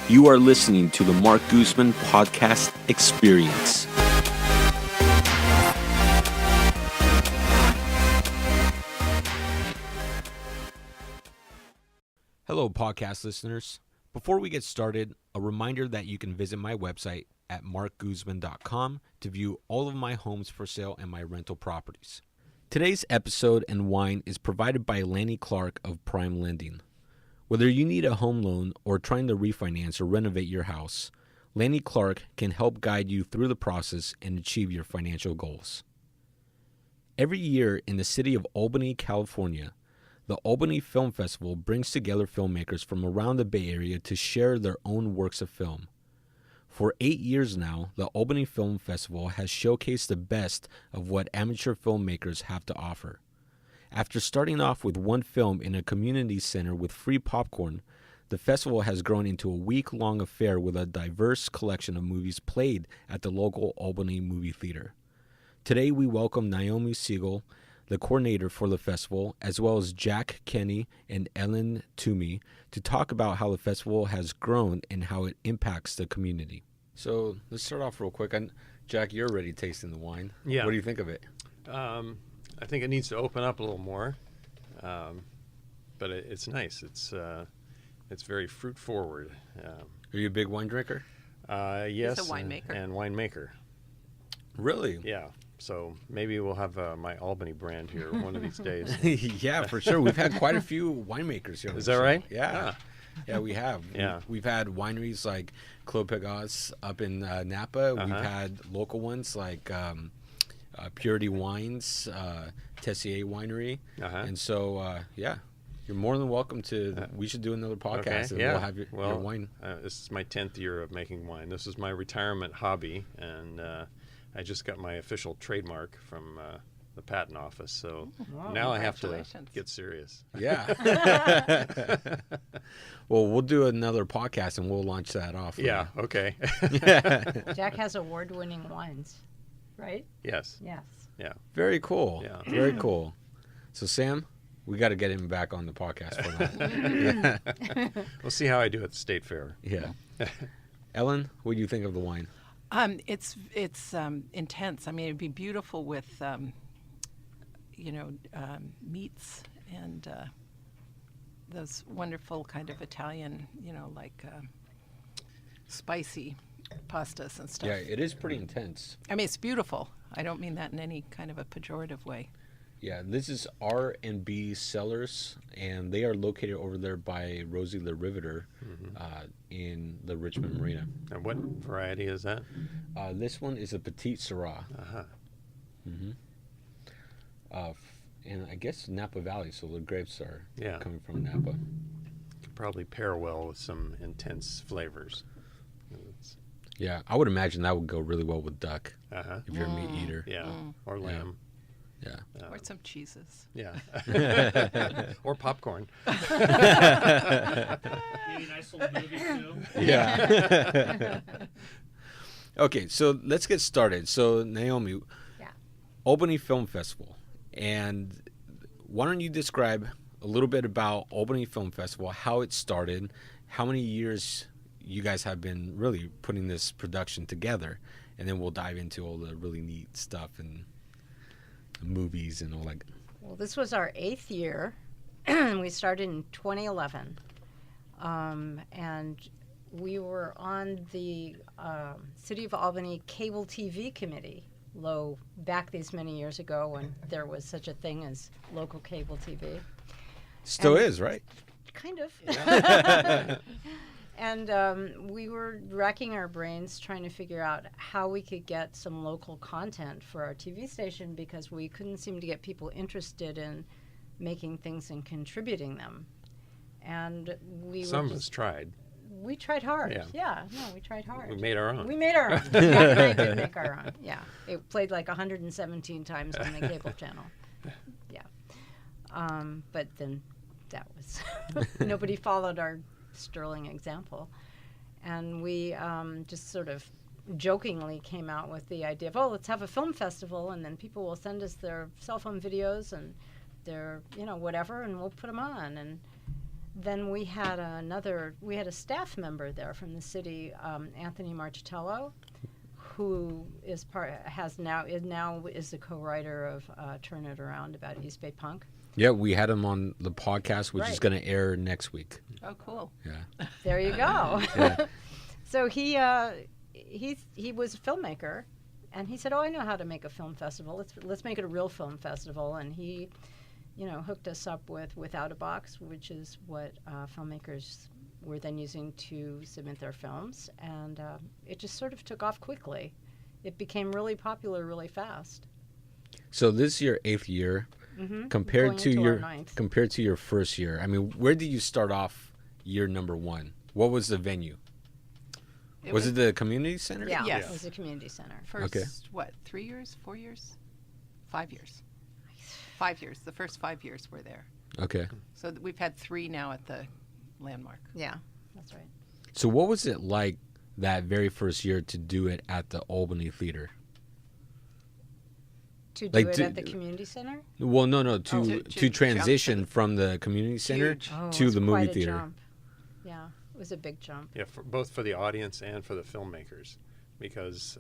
You are listening to the Marc Guzman Podcast Experience. Hello, podcast listeners. Before we get started, a reminder that you can visit my website at marcguzman.com to view all of my homes for sale and my rental properties. Today's episode and wine is provided by Lanny Clark of Prime Lending. Whether you need a home loan or trying to refinance or renovate your house, Lanny Clark can help guide you through the process and achieve your financial goals. Every year in the city of Albany, California, the Albany Film Festival brings together filmmakers from around the Bay Area to share their own works of film. For 8 years now, the Albany Film Festival has showcased the best of what amateur filmmakers have to offer. After starting off with one film in a community center with free popcorn, the festival has grown into a week-long affair with a diverse collection of movies played at the local Albany movie theater. Today we welcome Naomi Sigal, the coordinator for the festival, as well as Jack Kenny and Ellen Toomey, to talk about how the festival has grown and how it impacts the community. So let's start off real quick. Jack, you're already tasting the wine. Yeah. What do you think of it? I think it needs to open up a little more, but it's nice. It's very fruit forward. Are you a big wine drinker? Yes. He's a winemaker. And winemaker. Really? Yeah. So maybe we'll have my Albany brand here one of these days. Yeah, for sure. We've had quite a few winemakers here. Is that right? Yeah. Yeah, we have. Yeah. We've had wineries like Clos Pegase up in Napa. Uh-huh. We've had local ones like Purity Wines, Tessier Winery. Uh-huh. And so, yeah, you're more than welcome to. We should do another podcast and we'll have your wine. This is my 10th year of making wine. This is my retirement hobby, and I just got my official trademark from the patent office. So now I have to get serious. Yeah. Well, we'll do another podcast and we'll launch that off. Yeah, okay. Jack has award-winning wines, right? Yes. Yes. Yeah. Very cool. Yeah. Very cool. So, Sam, we got to get him back on the podcast for that. We'll see how I do at the State Fair. Yeah. Ellen, what do you think of the wine? It's intense. I mean, it'd be beautiful with, meats and those wonderful kind of Italian, like spicy pastas and stuff. Yeah, it is pretty intense. I mean, it's beautiful. I don't mean that in any kind of a pejorative way. Yeah, this is R&B Cellars, and they are located over there by Rosie the Riveter in the Richmond Marina. And what variety is that? This one is a Petite Syrah. Uh-huh. Mm-hmm. And I guess Napa Valley, so the grapes are coming from Napa. Could probably pair well with some intense flavors. Yeah, I would imagine that would go really well with duck Uh-huh. if you're a meat eater. Yeah, or lamb. Yeah. Or some cheeses. Yeah. Or popcorn. Maybe nice little movie too. Yeah. Okay, so let's get started. So, Naomi, Albany Film Festival. And why don't you describe a little bit about Albany Film Festival, how it started, how many years you guys have been really putting this production together, and then we'll dive into all the really neat stuff and movies and all that. Well, this was our 8th year. We started in 2011. And we were on the City of Albany Cable TV Committee, back these many years ago when there was such a thing as local cable TV. Still is, right? Kind of. Yeah. And we were racking our brains trying to figure out how we could get some local content for our TV station because we couldn't seem to get people interested in making things and contributing them. And Some of us tried. We tried hard. Yeah. We tried hard. We made our own. Jack and I did make our own. Yeah. It played like 117 times on the cable channel. Yeah. But then that was nobody followed our sterling example, and we just sort of jokingly came out with the idea of, let's have a film festival, and then people will send us their cell phone videos and their whatever, and we'll put them on. And then we had a staff member there from the city, Anthony Marchitello, who is the co-writer of Turn It Around about East Bay punk. Yeah, we had him on the podcast, which is Right. going to air next week. Oh, cool. Yeah. There you go. Yeah. So he was a filmmaker, and he said, "Oh, I know how to make a film festival. Let's make it a real film festival." And he, hooked us up with Without a Box, which is what filmmakers were then using to submit their films, and it just sort of took off quickly. It became really popular really fast. So this is your 8th year. Mm-hmm. Compared to your 9th. compared to your first year, I mean, where did you start off year number 1? What was the venue? Was it the community center? Yeah, Yes. it was a community center. First, Okay. 3 years, 4 years? 5 years. 5 years. The first 5 years were there. Okay. So we've had 3 now at the Landmark. Yeah, that's right. So what was it like that very first year to do it at the Albany Theater? To do Like, it at the community center? Well, no, To to transition jump from the community center Huge. Oh, to it was the movie quite a theater. jump. Yeah, it was a big jump. Yeah, both for the audience and for the filmmakers, because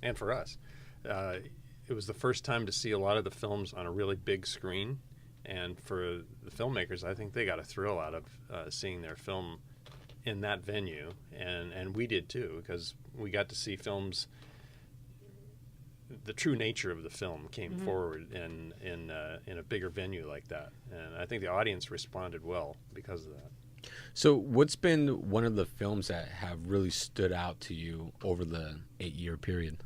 and for us, it was the first time to see a lot of the films on a really big screen, and for the filmmakers, I think they got a thrill out of seeing their film in that venue, and we did too, because we got to see films. The true nature of the film came forward in a bigger venue like that, and I think the audience responded well because of that. So what's been one of the films that have really stood out to you over the 8-year period?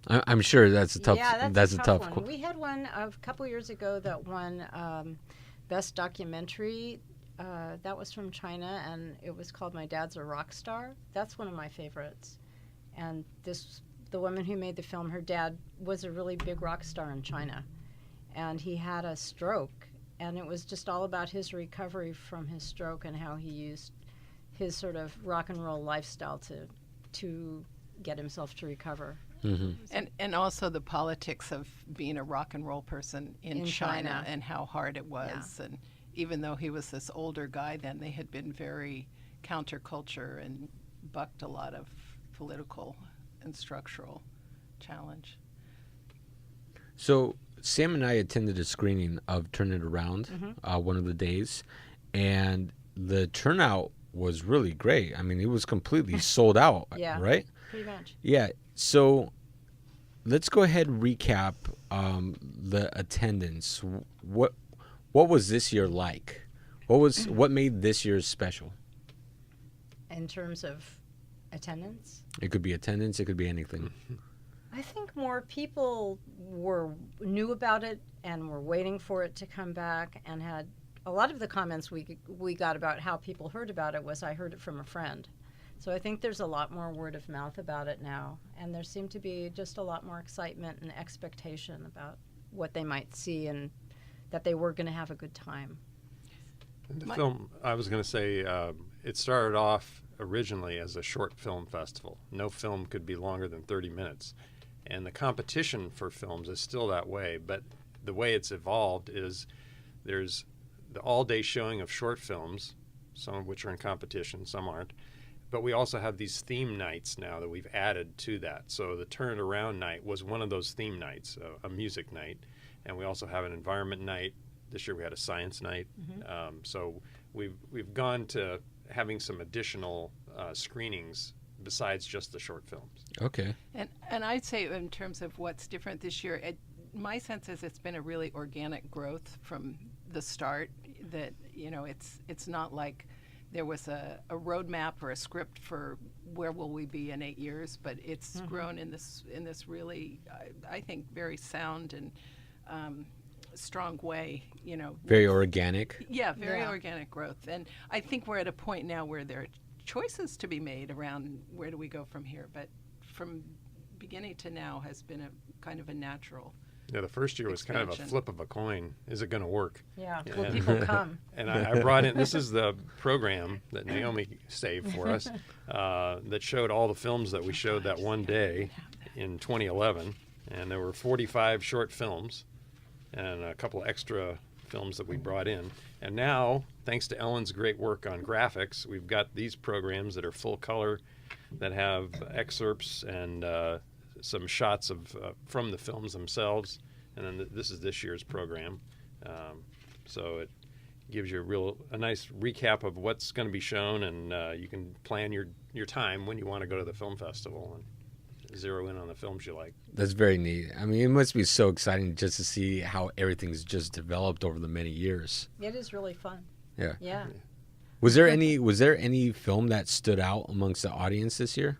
I'm sure that's a tough. Yeah, that's a a tough. one. We had one a couple years ago that won Best Documentary. That was from China, and it was called My Dad's a Rock Star. That's one of my favorites. And the woman who made the film, her dad was a really big rock star in China. And he had a stroke, and it was just all about his recovery from his stroke and how he used his sort of rock and roll lifestyle to get himself to recover. Mm-hmm. And also the politics of being a rock and roll person in China and how hard it was. Yeah. And even though he was this older guy then, they had been very counterculture and bucked a lot of political and structural challenge. So Sam and I attended a screening of Turn It Around one of the days, and the turnout was really great. I mean, it was completely sold out, Yeah. right? Pretty much. Yeah. So let's go ahead and recap the attendance. What was this year like? What made this year special? In terms of attendance? It could be attendance. It could be anything. I think more people knew about it and were waiting for it to come back, and had a lot of the comments we got about how people heard about it was, I heard it from a friend. So I think there's a lot more word of mouth about it now, and there seemed to be just a lot more excitement and expectation about what they might see and that they were going to have a good time. The film, I was going to say, it started off originally as a short film festival. No film could be longer than 30 minutes. And the competition for films is still that way, but the way it's evolved is there's the all-day showing of short films, some of which are in competition, some aren't. But we also have these theme nights now that we've added to that. So the Turn It Around night was one of those theme nights, a music night. And we also have an environment night. This year we had a science night. So we've gone to having some additional screenings besides just the short films. Okay. And I'd say in terms of what's different this year, my sense is it's been a really organic growth from the start. That it's not like there was a roadmap or a script for where will we be in 8 years, but it's grown in this really I think very sound and strong way. Very organic. Yeah, very Yeah. organic growth. And I think we're at a point now where there are choices to be made around where do we go from here. But from beginning to now has been a kind of a natural. Yeah, the first year was kind of a expansion. flip of a coin. Is it going to work? Yeah, Yeah. will people come? And I brought in, this is the program that Naomi saved for us that showed all the films that we showed that one day in 2011. And there were 45 short films. and a couple extra films that we brought in. And now, thanks to Ellen's great work on graphics, we've got these programs that are full color, that have excerpts and some shots of from the films themselves. And then this is this year's program. So it gives you a nice recap of what's going to be shown, and you can plan your time when you want to go to the film festival and zero in on the films you like. That's very neat. I mean, it must be so exciting just to see how everything's just developed over the many years. It is really fun. Yeah. Yeah. Was there any film that stood out amongst the audience this year?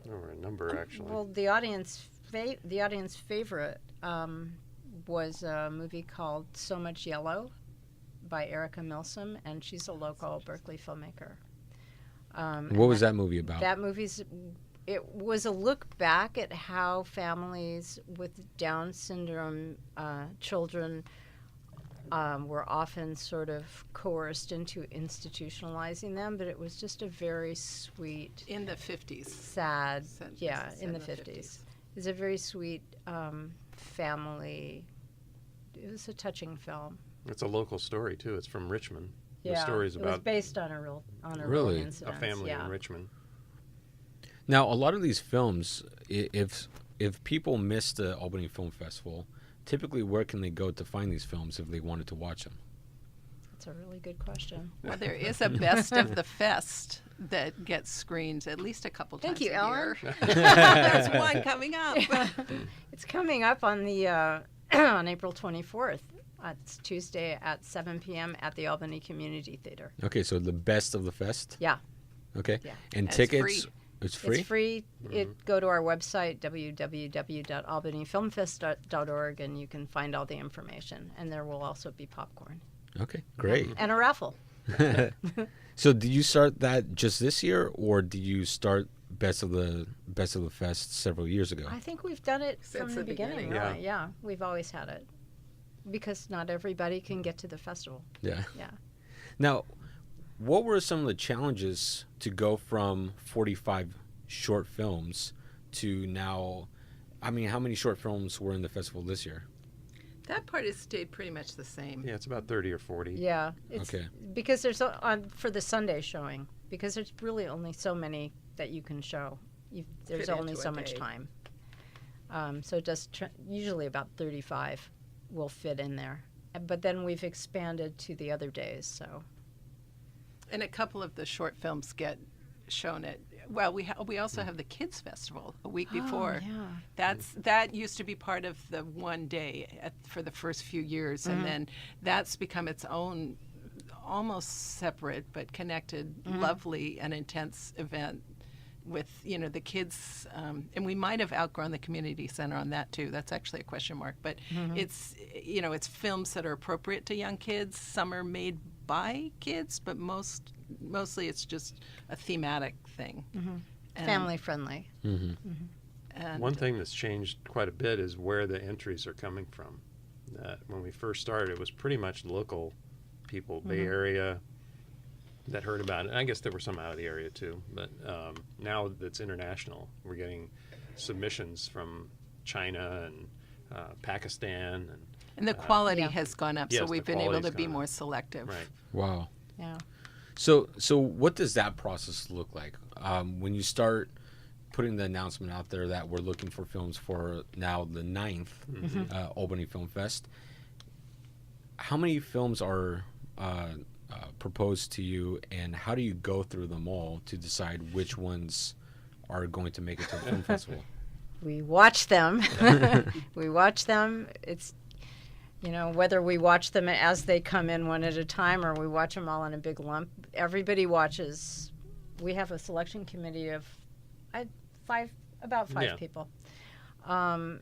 There were a number, actually. Well, the audience favorite was a movie called So Much Yellow by Erica Milsom, and she's a local Berkeley filmmaker. What was that movie about? It was a look back at how families with Down syndrome children were often sort of coerced into institutionalizing them, but it was just a very sweet... In the 50s. Sad, yeah, in the 50s. 50s. It's a very sweet family... It was a touching film. It's a local story, too. It's from Richmond. Yeah, The story's it was about based on a real Really? incident. a family yeah. in Richmond. Now, a lot of these films, if people miss the Albany Film Festival, typically where can they go to find these films if they wanted to watch them? That's a really good question. Well, there is a best of the fest that gets screened at least a couple Thank times you, a Ellen. year. There's one coming up. It's coming up on the on April 24th. It's Tuesday at 7 p.m. at the Albany Community Theater. Okay, so the best of the fest? Yeah. Okay. Yeah. And It's tickets? free. It's free? It's free. Go to our website, www.albanyfilmfest.org, and you can find all the information. And there will also be popcorn. Okay, great. And a raffle. So did you start that just this year, or did you start Best of the Fest several years ago? I think we've done it Since from the the beginning. beginning. Really. Yeah, we've always had it. Because not everybody can get to the festival. Yeah. Yeah. Now, what were some of the challenges to go from 45 short films to now? I mean, how many short films were in the festival this year? That part has stayed pretty much the same. Yeah, it's about 30 or 40. Yeah. It's Okay. Because there's for the Sunday showing, because there's really only so many that you can show. There's Fit only into so a much day. time. So it does usually about 35 will fit in there. But then we've expanded to the other days, so. And a couple of the short films get shown at, well, we also have the Kids Festival a week before. Oh, yeah. That used to be part of the one day for the first few years, and then that's become its own, almost separate but connected, lovely and intense event with the kids, and we might have outgrown the community center on that too. That's actually a question mark, but it's it's films that are appropriate to young kids. Some are made by kids, but mostly it's just a thematic thing. And- Family friendly. and One thing that's changed quite a bit is where the entries are coming from. When we first started, it was pretty much local people, Bay Area, that heard about it. And I guess there were some out of the area too, but now that's international. We're getting submissions from China and Pakistan, And the quality Yeah. has gone up, Yes, so the we've been able quality's to be gone more up. selective. right. Wow. Yeah. So what does that process look like when you start putting the announcement out there that we're looking for films for now the 9th Albany Film Fest? How many films are proposed to you, and how do you go through them all to decide which ones are going to make it to the film festival? We watch them. We watch them. It's, whether we watch them as they come in one at a time or we watch them all in a big lump. Everybody watches. We have a selection committee of about five Yeah. people. And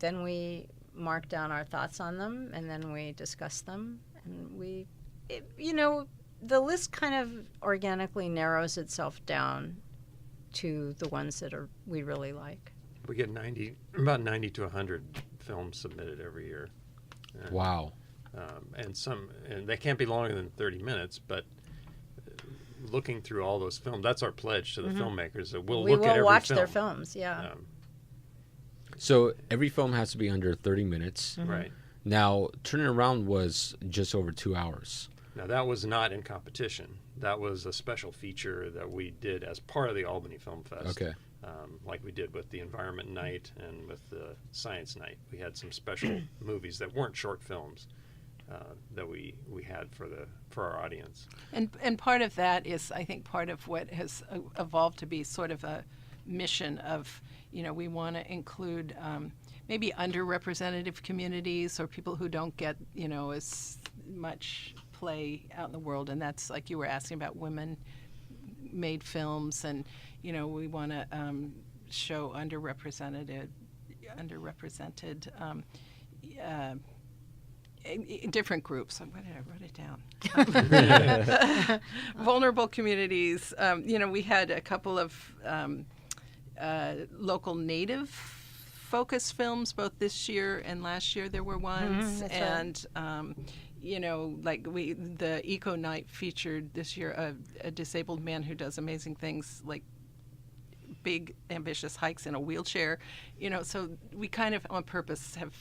then we mark down our thoughts on them, and then we discuss them. And the list kind of organically narrows itself down to the ones that we really like. We get about 90 to 100 films submitted every year. Wow. And they can't be longer than 30 minutes, but looking through all those films, that's our pledge to the filmmakers, that we'll We look at will every watch film. their films, yeah. So every film has to be under 30 minutes. Right. Now, Turning Around was just over 2 hours. Now, that was not in competition. That was a special feature that we did as part of the Albany Film Fest. Okay. Like we did with the Environment Night and with the Science Night. We had some special movies that weren't short films that we had for our audience. And part of that is, I think, part of what has evolved to be sort of a mission of, we want to include maybe underrepresented communities or people who don't get, as much play out in the world. And that's like you were asking about women-made films, and we want to show underrepresented different groups. Why did I write it down? Vulnerable communities. We had a couple of local native focus films both this year and last year. There were ones, and right. The Eco Night featured this year a disabled man who does amazing things like big ambitious hikes in a wheelchair. So we kind of on purpose have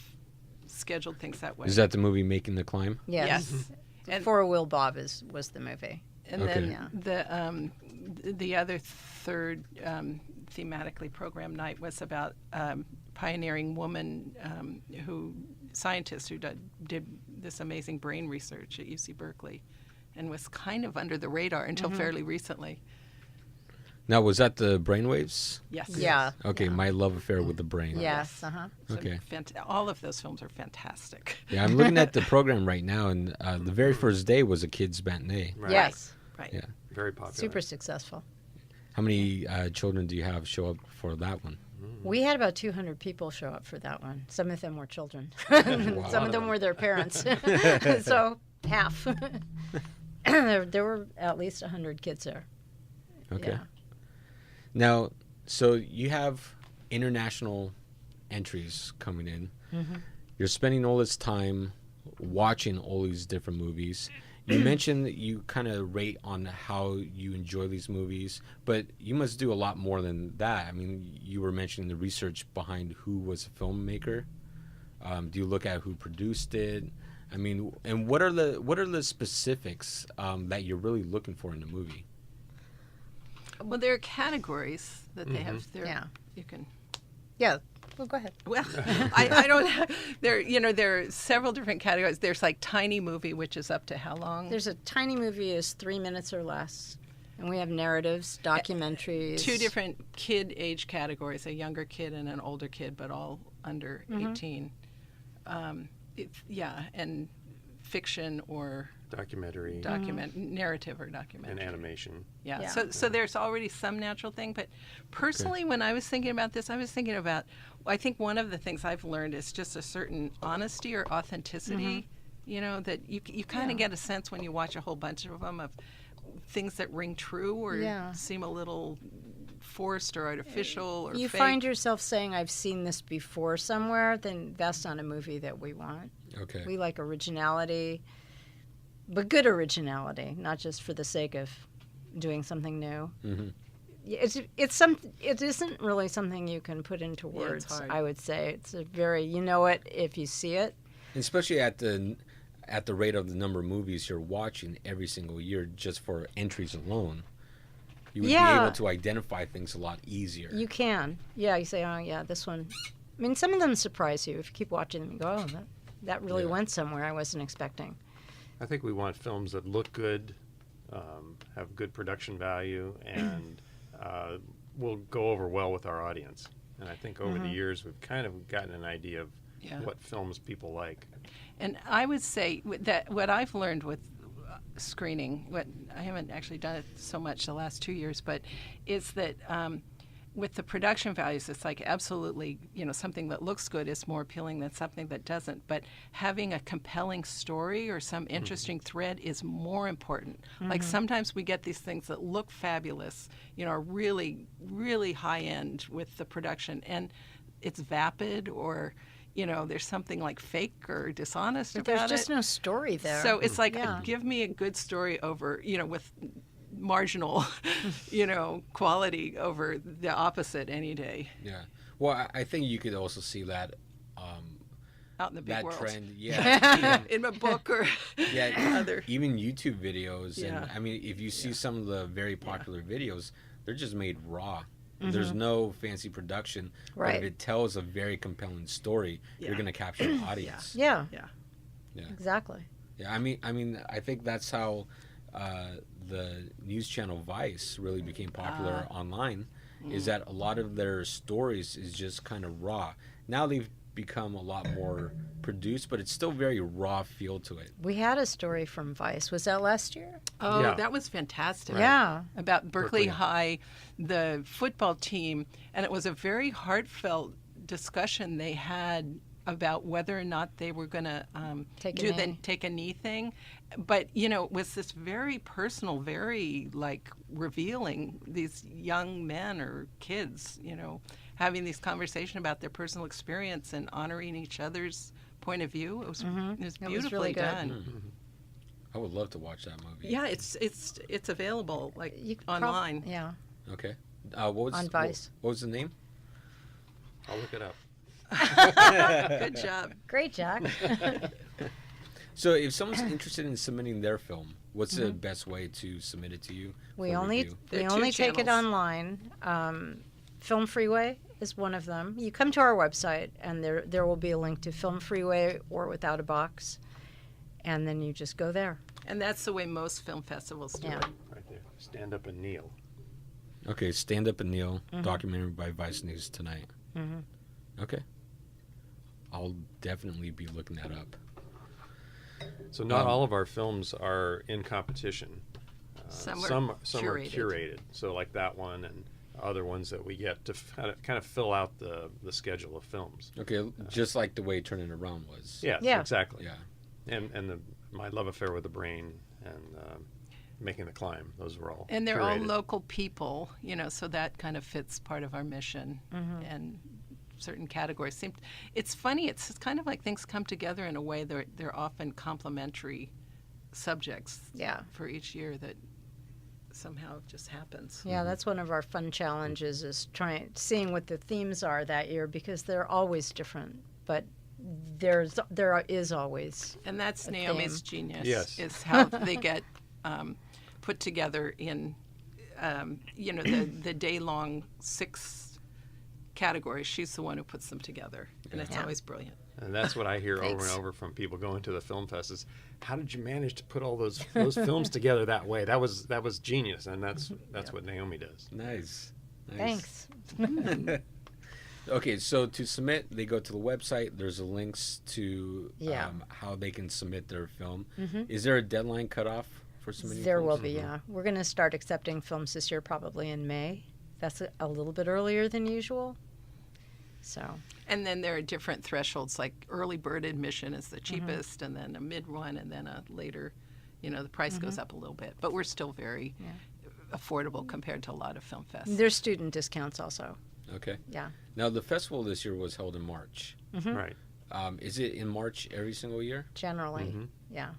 scheduled things that way. Is that the movie Making the Climb? Yes. And Four Wheel Bob was the movie. And then the other third thematically programmed night was about pioneering woman scientist who did this amazing brain research at UC Berkeley and was kind of under the radar until fairly recently. Now, was that the brainwaves? Yes. Yeah. Okay, My Love Affair with the Brain. Yes. Uh-huh. Okay. All of those films are fantastic. Yeah, I'm looking at the program right now, and the very first day was a kids' matinee. Right. Yes. Right. Yeah. Very popular. Super successful. How many children do you have show up for that one? We had about 200 people show up for that one. Some of them were children. Wow. Some of them were their parents. So half. There were at least 100 kids there. Okay. Yeah. Now, so you have international entries coming in. Mm-hmm. You're spending all this time watching all these different movies. You mentioned that you kind of rate on how you enjoy these movies, but you must do a lot more than that. I mean, you were mentioning the research behind who was a filmmaker. Do you look at who produced it? I mean, and what are the specifics that you're really looking for in a movie? Well, there are categories that they have there. Yeah. You can. Yeah. Well, go ahead. Well, I don't. There are several different categories. There's like tiny movie, which is up to how long? There's a tiny movie is 3 minutes or less, and we have narratives, documentaries. Two different kid age categories: a younger kid and an older kid, but all under 18. And fiction or documentary, narrative or documentary, and animation. Yeah. So there's already some natural thing, but personally, when I was thinking about this, I was thinking about. I think one of the things I've learned is just a certain honesty or authenticity. That you kind of get a sense when you watch a whole bunch of them of things that ring true or seem a little forced or artificial or you fake. Find yourself saying, I've seen this before somewhere, then that's not a movie that we want. Okay. We like originality, but good originality, not just for the sake of doing something new. Mm-hmm. It isn't really something you can put into words. It's hard. I would say it's a very it if you see it. Especially at the rate of the number of movies you're watching every single year, just for entries alone, you would be able to identify things a lot easier. You can, you say, oh yeah, this one. I mean, some of them surprise you if you keep watching them. You go, oh, that really went somewhere I wasn't expecting. I think we want films that look good, have good production value, and will go over well with our audience. And I think over the years we've kind of gotten an idea of what films people like. And I would say that what I've learned with screening, what I haven't actually done it so much the last 2 years, but is that with the production values, it's like absolutely, something that looks good is more appealing than something that doesn't. But having a compelling story or some interesting thread is more important. Like sometimes we get these things that look fabulous, are really, really high end with the production, and it's vapid or, there's something like fake or dishonest But about it. there's just no story there. So it's like, give me a good story over, with marginal, quality over the opposite any day. Yeah. Well, I think you could also see that out in the big that world. trend. Yeah. In a book or other. Even YouTube videos. Yeah. And I mean, if you see some of the very popular videos, they're just made raw. Mm-hmm. There's no fancy production. But Right. if it tells a very compelling story, you're going to capture an audience. Yeah. Yeah. Yeah. Exactly. Yeah, I mean, I think that's how the news channel Vice really became popular online. Is that a lot of their stories is just kind of raw. Now they've become a lot more produced, but it's still very raw feel to it. We had a story from Vice. Was that last year? Oh, Yeah. that was fantastic. Yeah. About Berkeley Berkeley. High, the football team, and it was a very heartfelt discussion they had about whether or not they were going to Take a do the knee. take a knee thing. But, it was this very personal, very, revealing, these young men or kids, having these conversations about their personal experience and honoring each other's point of view. It was beautifully was really good. done. I would love to watch that movie. Yeah, it's available You could online. Yeah. Okay. What was On Vice. What was the name? I'll look it up. Good job. Great, Jack. So, if someone's interested in submitting their film, what's the best way to submit it to you? We for only review? There we are two only take it channels. online. Film Freeway is one of them. You come to our website, and there will be a link to Film Freeway or Without a Box, and then you just go there. And that's the way most film festivals do Yeah. it. Right there. Stand Up and Kneel. Okay, Stand Up and Kneel, documentary by Vice News tonight. Okay. I'll definitely be looking that up. So not all of our films are in competition. Some are some are curated. curated. So like that one and other ones that we get to kind of fill out the schedule of films. Okay, just like the way Turn It Around was. Yes, Yeah. exactly. Yeah. And My Love Affair with the Brain and Making the Climb. Those were all And they're curated. all local people, so that kind of fits part of our mission. And certain categories it's funny, it's kind of like things come together in a way they're often complementary subjects Yeah. for each year that somehow just happens. Yeah, that's one of our fun challenges is seeing what the themes are that year because they're always different, but there is always And that's a Naomi's theme. genius, Yes. is how they get put together in, the day-long 6 categories. She's the one who puts them together, and it's Yeah. always brilliant. And that's what I hear over Thanks. and over from people going to the film fest is, how did you manage to put all those films together that way? That was genius, and that's what Naomi does. Nice. Thanks. Okay, so to submit, they go to the website. There's links to Yeah. how they can submit their film. Is there a deadline cutoff for submitting There films? will be, yeah. We're going to start accepting films this year probably in May. That's a little bit earlier than usual. So, And then there are different thresholds, like early bird admission is the cheapest, and then a mid one, and then a later, the price goes up a little bit. But we're still very affordable compared to a lot of film fests. there's student discounts also. Okay. Yeah. Now, the festival this year was held in March. Right. Is it in March every single year? Generally. Yeah.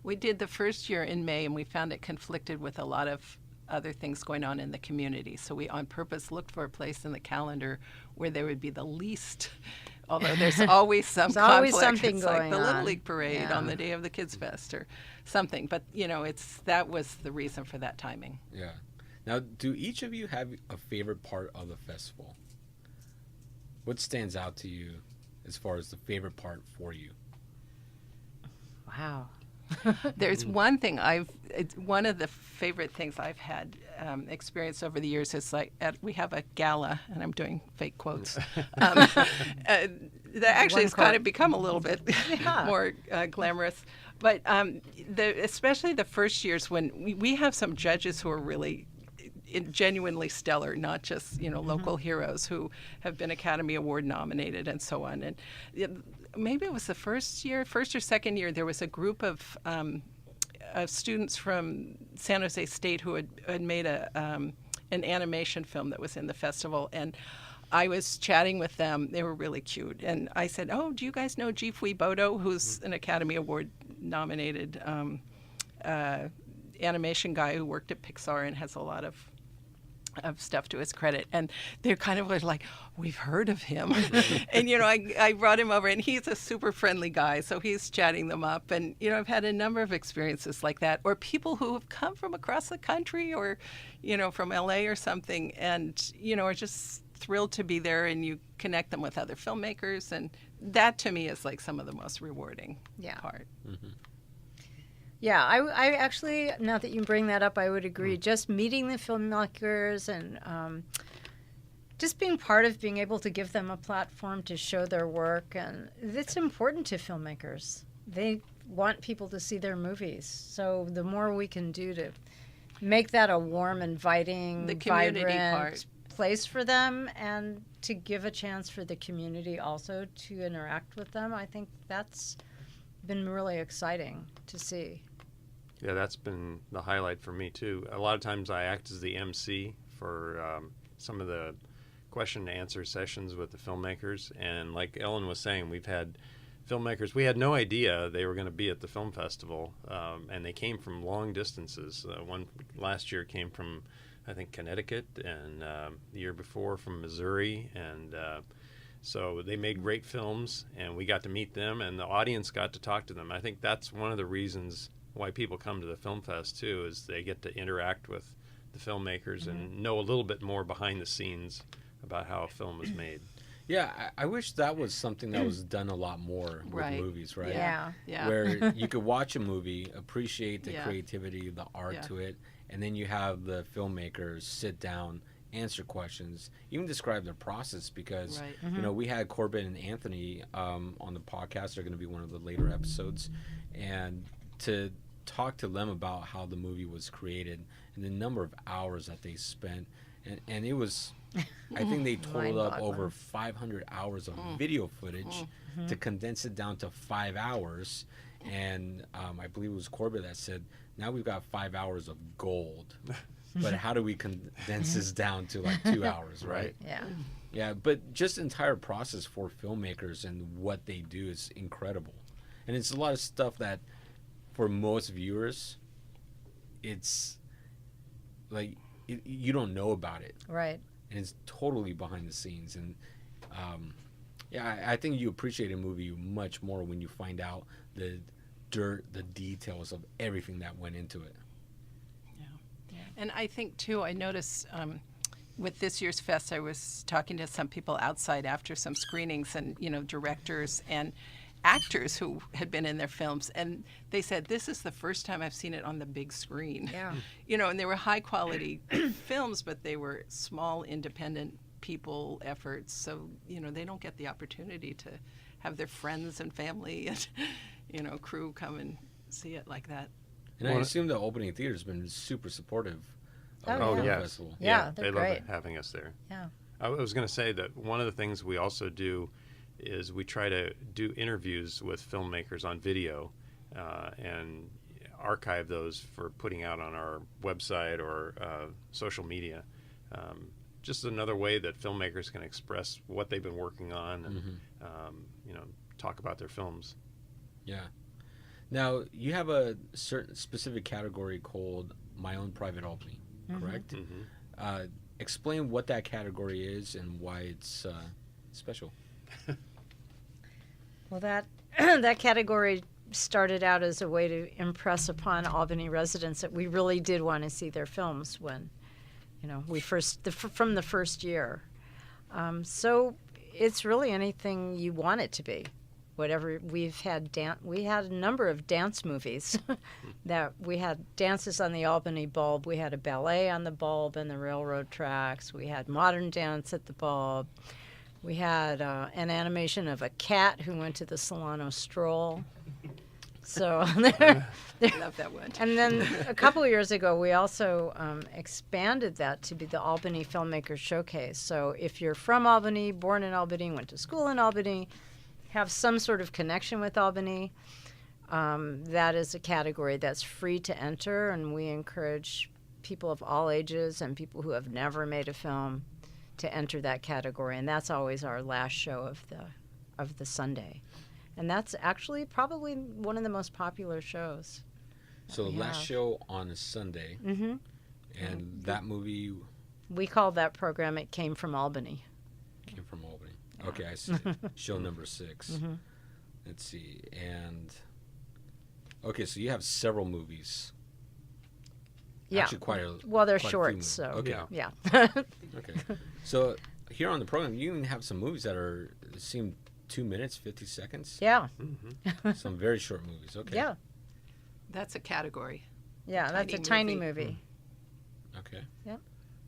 We did the first year in May, and we found it conflicted with a lot of other things going on in the community. So we on purpose looked for a place in the calendar where there would be the least, although there's always some There's always conflict. something It's like going the Little on. League parade Yeah. on the day of the Kids Fest or something. But, that was the reason for that timing. Yeah. Now, do each of you have a favorite part of the festival? What stands out to you as far as the favorite part for you? Wow. There's one thing it's one of the favorite things I've had experience over the years is we have a gala, and I'm doing fake quotes. That actually has kind of become a little bit more glamorous. But especially the first years when we have some judges who are really genuinely stellar, not just local heroes who have been Academy Award nominated and so on. And maybe it was the first or second year, there was a group of students from San Jose State who had made an animation film that was in the festival, and I was chatting with them. They were really cute, and I said, "Oh, do you guys know Jifui Bodo, who's an Academy Award nominated animation guy who worked at Pixar and has a lot of of stuff to his credit, and they're kind of like, we've heard of him. And I brought him over, and he's a super friendly guy, so he's chatting them up. And I've had a number of experiences like that, or people who have come from across the country, or from LA or something, and are just thrilled to be there, and you connect them with other filmmakers, and that to me is like some of the most rewarding part. Mm-hmm. Yeah, I actually, now that you bring that up, I would agree. Just meeting the filmmakers and just being part of being able to give them a platform to show their work. And it's important to filmmakers. They want people to see their movies. So the more we can do to make that a warm, inviting, the community vibrant part. Place for them, and to give a chance for the community also to interact with them, I think that's been really exciting to see. Yeah, that's been the highlight for me, too. A lot of times I act as the MC for some of the question and answer sessions with the filmmakers. And like Ellen was saying, we've had filmmakers, we had no idea they were going to be at the film festival, and they came from long distances. One last year came from, I think, Connecticut, and the year before from Missouri. And so they made great films, and we got to meet them, and the audience got to talk to them. I think that's one of the reasons why people come to the Film Fest too, is they get to interact with the filmmakers and know a little bit more behind the scenes about how a film is made. Yeah, I wish that was something that was done a lot more with movies, right? Yeah. Where you could watch a movie, appreciate the Yeah. creativity, the art Yeah. to it, and then you have the filmmakers sit down, answer questions, even describe their process, because Right. we had Corbin and Anthony on the podcast. They're going to be one of the later episodes, and to talk to them about how the movie was created and the number of hours that they spent, and it was, I think they totaled up over 500 hours of video footage to condense it down to 5 hours. And I believe it was Corbett that said, now we've got 5 hours of gold, but how do we condense this down to like 2 hours, right? Yeah, but just the entire process for filmmakers and what they do is incredible. And it's a lot of stuff that for most viewers, it's like you don't know about it. Right. And it's totally behind the scenes. And I think you appreciate a movie much more when you find out the dirt, the details of everything that went into it. Yeah. And I think, too, I noticed with this year's fest, I was talking to some people outside after some screenings, and, directors and actors who had been in their films, and they said, this is the first time I've seen it on the big screen. Yeah. And they were high quality films, but they were small, independent people efforts, so they don't get the opportunity to have their friends and family and crew come and see it like that. And I assume the Albany Theater has been super supportive of the Oh, film yes. festival. Yeah, they they're love great. having us there. Yeah. I was going to say that one of the things we also do is we try to do interviews with filmmakers on video and archive those for putting out on our website or social media. Just another way that filmmakers can express what they've been working on and talk about their films. Yeah. Now, you have a certain specific category called My Own Private Albany, correct? Mm-hmm. Explain what that category is and why it's special. Well, that category started out as a way to impress upon Albany residents that we really did want to see their films when, we from the first year. So it's really anything you want it to be. Whatever we had a number of dance movies that we had dances on the Albany Bulb. We had a ballet on the Bulb and the railroad tracks. We had modern dance at the Bulb. We had an animation of a cat who went to the Solano Stroll. So I love that one. And then a couple of years ago, we also expanded that to be the Albany Filmmakers Showcase. So if you're from Albany, born in Albany, went to school in Albany, have some sort of connection with Albany, that is a category that's free to enter, and we encourage people of all ages and people who have never made a film to enter that category. And that's always our last show of the Sunday. And that's actually probably one of the most popular shows. So the last show on a Sunday, Mm-hmm. and that movie... We called that program It Came from Albany. Came from Albany. Okay, I see. Show number 6. Let's see. And okay, so you have several movies. Yeah. Actually, Well, they're quite a few shorts, movies. so Okay. yeah. Okay. So here on the program, you even have some movies that seem 2 minutes, 50 seconds. Yeah. Some very short movies. Okay. Yeah. That's a category. Yeah, that's a tiny movie. Okay. Yep.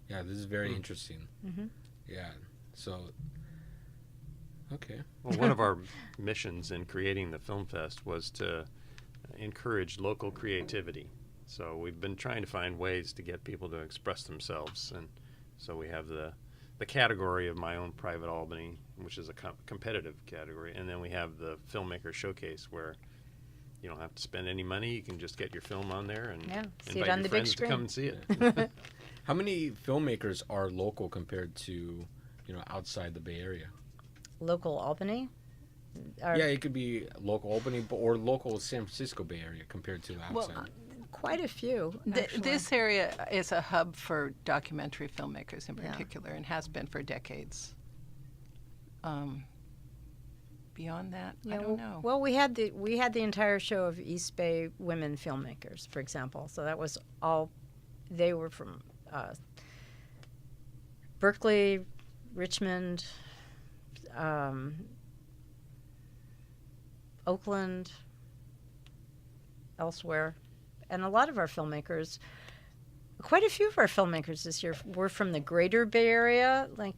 Yeah, this is very interesting. Mm-hmm. Yeah. So. Okay. Well, one of our missions in creating the Film Fest was to encourage local creativity. So we've been trying to find ways to get people to express themselves, and so we have the category of My Own Private Albany, which is a competitive category, and then we have the Filmmaker Showcase, where you don't have to spend any money. You can just get your film on there and see invite it on your the big friends to screen. come and see it. How many filmmakers are local compared to, outside the Bay Area? Local Albany? Yeah, it could be local Albany or local San Francisco Bay Area compared to outside. Well, Quite a few. actually. This area is a hub for documentary filmmakers in particular, and has been for decades. Beyond that, I don't know. Well, we had the entire show of East Bay women filmmakers, for example. So that was all. They were from Berkeley, Richmond, Oakland, elsewhere. And a lot of our filmmakers, quite a few of our filmmakers this year were from the greater Bay Area. Like,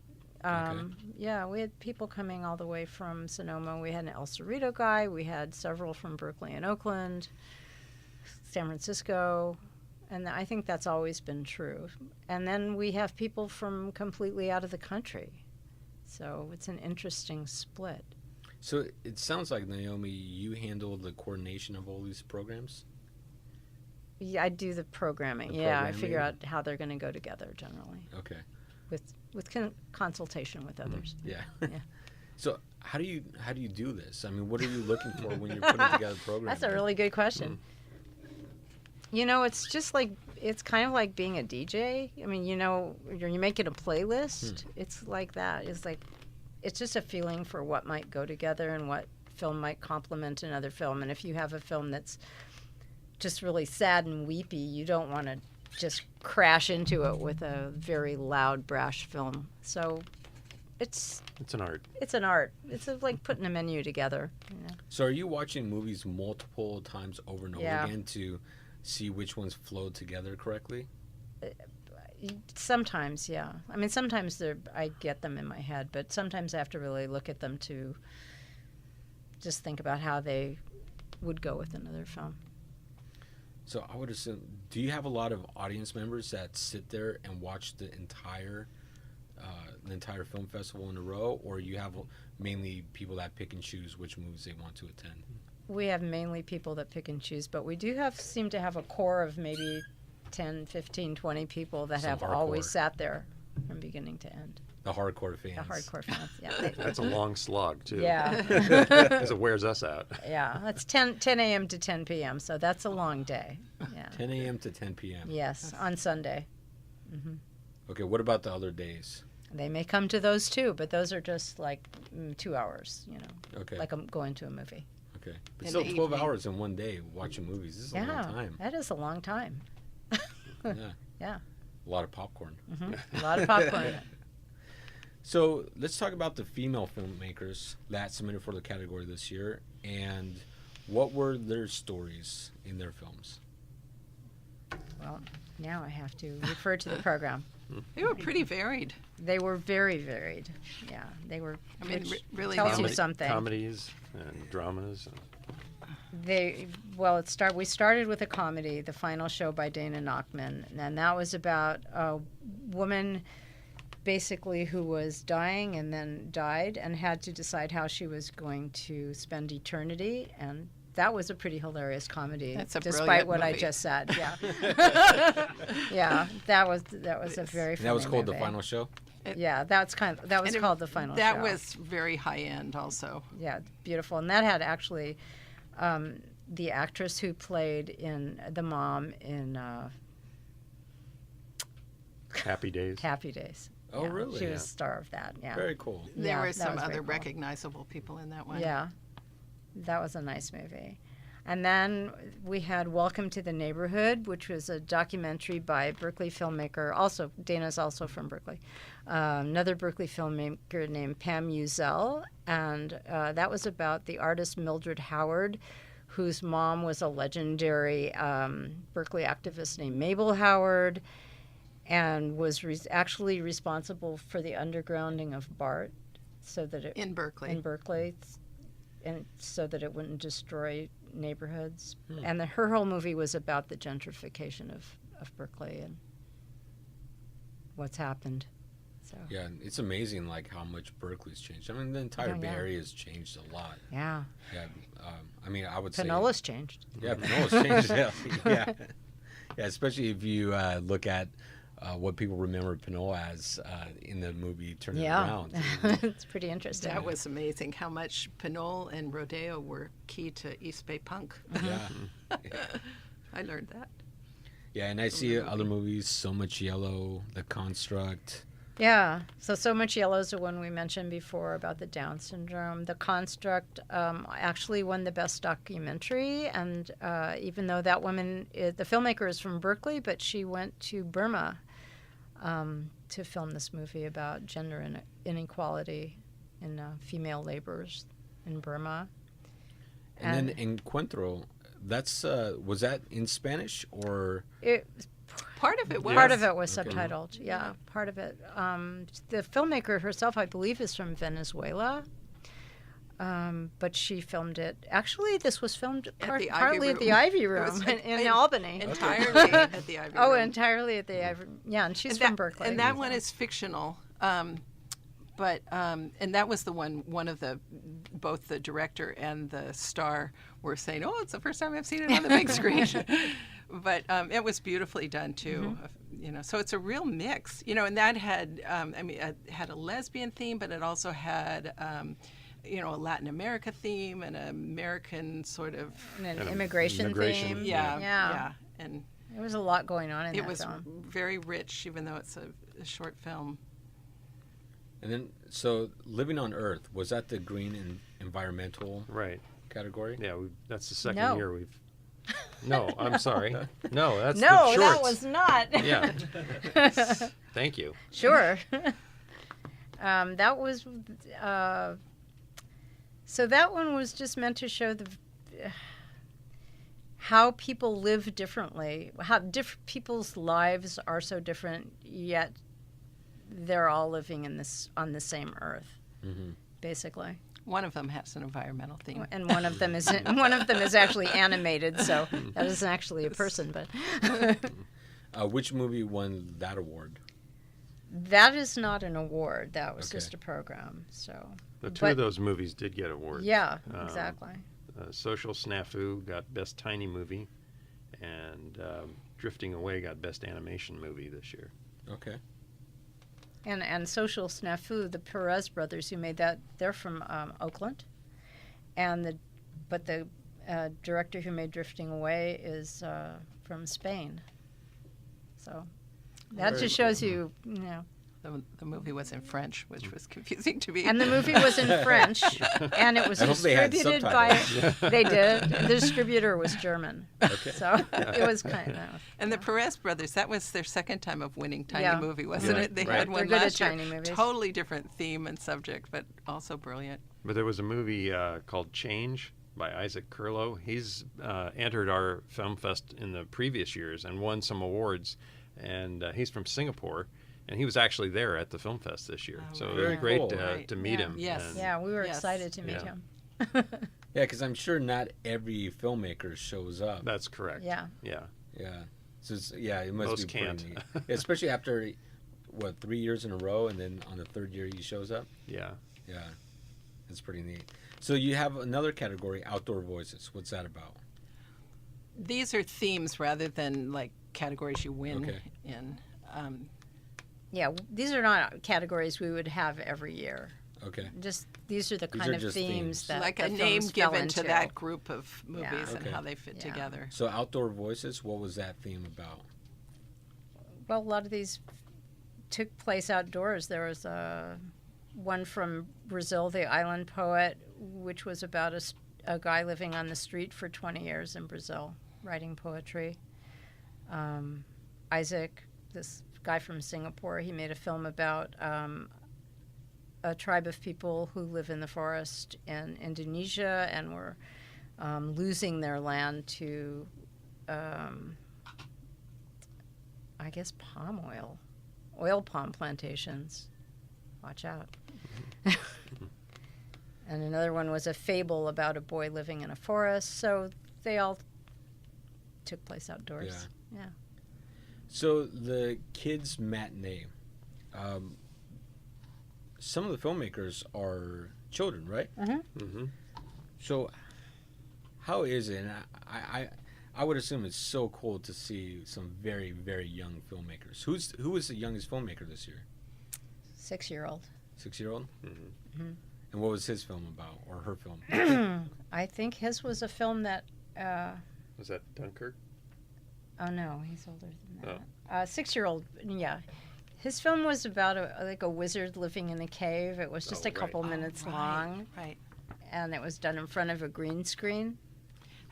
yeah, we had people coming all the way from Sonoma. We had an El Cerrito guy. We had several from Berkeley and Oakland, San Francisco. And I think that's always been true. And then we have people from completely out of the country. So it's an interesting split. So it sounds like, Naomi, you handle the coordination of all these programs? Yeah, I do the programming. I figure out how they're going to go together generally. Okay. With consultation with others. Yeah. Yeah. So how do you do this? I mean, what are you looking for when you're putting together programs? That's a really good question. It's just it's kind of like being a DJ. I mean, you're making a playlist. It's like that. It's just a feeling for what might go together and what film might complement another film. And if you have a film that's just really sad and weepy, you don't want to just crash into it with a very loud, brash film. So it's an art. It's an art. It's like putting a menu together. So are you watching movies multiple times over and over Yeah. again to see which ones flow together correctly? Sometimes, yeah. I mean, sometimes I get them in my head, but sometimes I have to really look at them to just think about how they would go with another film. So I would assume, do you have a lot of audience members that sit there and watch the entire film festival in a row, or you have mainly people that pick and choose which movies they want to attend? We have mainly people that pick and choose, but we do seem to have a core of maybe 10, 15, 20 people that Some have hardcore. always sat there from beginning to end. The hardcore fans. The hardcore fans, yeah. That's a long slog, too. Yeah. Because it wears us out. Yeah, that's 10 a.m. to 10 p.m., so that's a long day. Yeah. 10 a.m. to 10 p.m. Yes, on Sunday. Okay, what about the other days? They may come to those too, but those are just like 2 hours, Okay. like I'm going to a movie. Okay. But In still the 12 evening. hours in one day watching movies. This is a long time. That is a long time. Yeah. Yeah, A lot of popcorn. a lot of popcorn. So let's talk about the female filmmakers that submitted for the category this year, and what were their stories in their films? Well, now I have to refer to the program. They were pretty varied. They were very varied. Yeah, they were. I mean, which really, tells the you only- something. Comedies and dramas. We started with a comedy, The Final Show by Dana Nachman, and that was about a woman basically who was dying and then died and had to decide how she was going to spend eternity, and that was a pretty hilarious comedy. That's a despite brilliant what I movie. just said. Yeah. Yeah, that was a very funny That was called movie. The Final Show? Yeah, that was And called The Final Show. That was very high end, also. Yeah, beautiful. And that had actually the actress who played in the mom in Happy Days. Happy Days. Oh, Yeah, really? She Yeah. was star of that. Yeah. Very cool. There Yeah, were that some was very other cool. recognizable people in that one. Yeah, that was a nice movie. And then we had Welcome to the Neighborhood, which was a documentary by Berkeley filmmaker. Also, Dana's also from Berkeley. Another Berkeley filmmaker named Pam Uzel, and that was about the artist Mildred Howard, whose mom was a legendary Berkeley activist named Mabel Howard, and was actually responsible for the undergrounding of BART, so that it In Berkeley. and so that it wouldn't destroy neighborhoods. And her whole movie was about the gentrification of Berkeley and what's happened. So Yeah, it's amazing like how much Berkeley's changed. I mean, the entire Yeah, Bay yeah. Area has changed a lot. yeah, Yeah, I mean, I would say Pinola's changed. Yeah, Pinola's changed. Yeah, yeah. Especially if you look at what people remember Pinola as in the movie Turn It Yeah, Around. it's pretty interesting. That was amazing how much Pinole and Rodeo were key to East Bay punk. Yeah, I learned that. yeah, and I see other movies, So Much Yellow, The Construct. Yeah. So Much Yellow is the one we mentioned before about the Down syndrome. The Construct actually won the best documentary, and even though that woman, the filmmaker is from Berkeley, but she went to Burma to film this movie about gender inequality in female laborers in Burma. And then Encuentro, that's was that in Spanish or? Part of it was. Part of it was Okay. subtitled, yeah. Part of it. The filmmaker herself, I believe, is from Venezuela, but she filmed it. Actually, this was filmed the Ivy partly at the Room. Ivy It Room was in Albany. Entirely at the Ivy Oh, Room. entirely at the Ivy. Yeah, and she's And from that- Berkeley. And that one is fictional. But and that was the one of the both the director and the star were saying, "Oh, it's the first time I've seen it on the big screen." But it was beautifully done too, you know. So it's a real mix, you know. And that had, it had a lesbian theme, but it also had, you know, a Latin America theme and an American sort of, and an immigration theme. yeah. And There was a lot going on in it that was film. very rich, even though it's a short film. And then, so Living on Earth, was that the green and environmental Right. category? Yeah, that's the second No. year we've. No, I'm sorry. No, that's No, the shorts. that was not. Yeah. Thank you. Sure. That was. So that one was just meant to show how people live differently, how people's lives are so different, yet they're all living on the same earth, basically. One of them has an environmental theme. And one of them is actually animated, so that isn't actually a person, but. Which movie won that award? That is not an award. That was Okay. just a program. So The two of those movies did get awards. Yeah, exactly. Social Snafu got Best Tiny Movie, and Drifting Away got Best Animation Movie this year. Okay. And Social Snafu, the Perez brothers who made that, they're from Oakland, and the director who made Drifting Away is from Spain. So that Very just shows cool. you know. The movie was in French, which was confusing to me. And the movie was in French, and it was I hope they had distributed by. subtitles. They did. The distributor was German, Okay. so it was kind of. And the Perez brothers, that was their second time of winning Tiny Yeah. Movie, wasn't Yeah. it? They Right. had They're one good at last year. tiny movies. Totally different theme and subject, but also brilliant. But there was a movie called Change by Isaac Curlow. He's entered our film fest in the previous years and won some awards. And he's from Singapore, and he was actually there at the film fest this year. Oh, so it Very was great cool. to meet Yeah. him. Yes. And Yeah, we were Yes. excited to meet Yeah. him. Yeah, because I'm sure not every filmmaker shows up. That's correct. Yeah. Yeah. Yeah. So it must Most be pretty can't. neat. Especially after, 3 years in a row, and then on the third year he shows up. Yeah. Yeah, that's pretty neat. So you have another category, Outdoor Voices. What's that about? These are themes rather than like categories you win Okay. in. Yeah, these are not categories we would have every year. Okay. Just these are the These kind are of just themes themes. that Like the a name films fell given to into. that group of movies and Okay. how they fit Yeah. together. So Outdoor Voices, what was that theme about? Well, a lot of these took place outdoors. There was one from Brazil, The Island Poet, which was about a guy living on the street for 20 years in Brazil, writing poetry. Isaac, this guy from Singapore, he made a film about a tribe of people who live in the forest in Indonesia and were losing their land to, I guess, palm oil palm plantations. Watch out. And another one was a fable about a boy living in a forest. So they all took place outdoors. Yeah. So the kids' matinee, some of the filmmakers are children, right? So how is it? And I would assume it's so cool to see some very, very young filmmakers. Who was the youngest filmmaker this year? 6-year-old. 6-year-old? Mm-hmm. And what was his film about, or her film? I think his was a film that... Was that Dunkirk? Oh, no, he's older than that. 6-year-old, yeah. His film was about a wizard living in a cave. It was just a couple minutes long. Right. And it was done in front of a green screen.